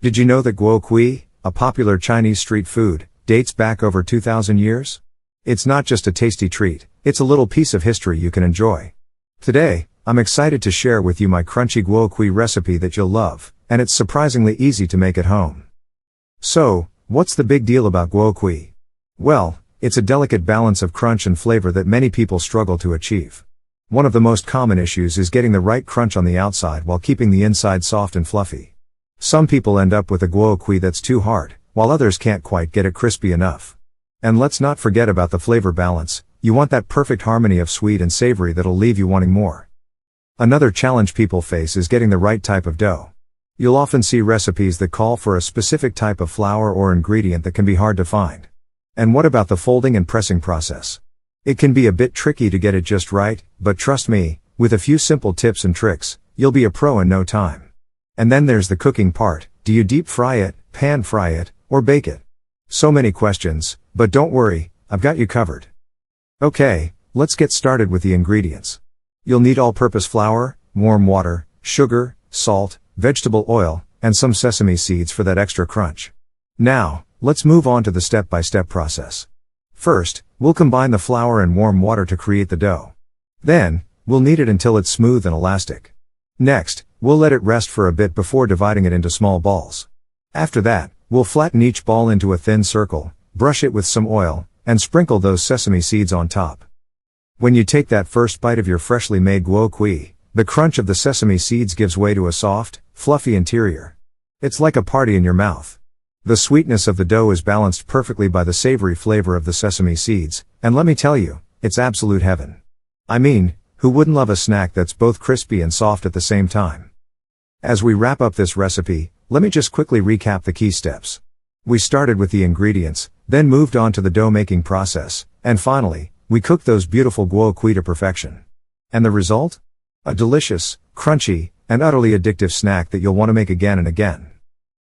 Did you know that Guo Kui, a popular Chinese street food, dates back over 2,000 years? It's not just a tasty treat, it's a little piece of history you can enjoy. Today, I'm excited to share with you my crunchy Guo Kui recipe that you'll love, and it's surprisingly easy to make at home. So, what's the big deal about Guo Kui? Well, it's a delicate balance of crunch and flavor that many people struggle to achieve. One of the most common issues is getting the right crunch on the outside while keeping the inside soft and fluffy. Some people end up with a Guo Kui that's too hard, while others can't quite get it crispy enough. And let's not forget about the flavor balance. You want that perfect harmony of sweet and savory that'll leave you wanting more. Another challenge people face is getting the right type of dough. You'll often see recipes that call for a specific type of flour or ingredient that can be hard to find. And what about the folding and pressing process? It can be a bit tricky to get it just right, but trust me, with a few simple tips and tricks, you'll be a pro in no time. And then there's the cooking part. Do you deep fry it, pan fry it, or bake it? So many questions, but don't worry, I've got you covered. Okay, let's get started with the ingredients. You'll need all-purpose flour, warm water, sugar, salt, vegetable oil, and some sesame seeds for that extra crunch. Now, let's move on to the step-by-step process. First, we'll combine the flour and warm water to create the dough. Then, we'll knead it until it's smooth and elastic. Next, we'll let it rest for a bit before dividing it into small balls. After that, we'll flatten each ball into a thin circle, brush it with some oil, and sprinkle those sesame seeds on top. When you take that first bite of your freshly made Guo Kui, the crunch of the sesame seeds gives way to a soft, fluffy interior. It's like a party in your mouth. The sweetness of the dough is balanced perfectly by the savory flavor of the sesame seeds, and let me tell you, it's absolute heaven. I mean, who wouldn't love a snack that's both crispy and soft at the same time? As we wrap up this recipe, let me just quickly recap the key steps. We started with the ingredients, then moved on to the dough making process, and finally, we cooked those beautiful Guo Kui to perfection. And the result? A delicious, crunchy, and utterly addictive snack that you'll want to make again and again.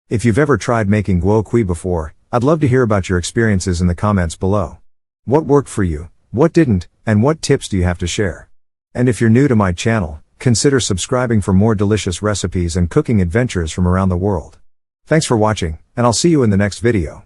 If you've ever tried making Guo Kui before, I'd love to hear about your experiences in the comments below. What worked for you, what didn't, and what tips do you have to share? And if you're new to my channel, consider subscribing for more delicious recipes and cooking adventures from around the world. Thanks for watching, and I'll see you in the next video.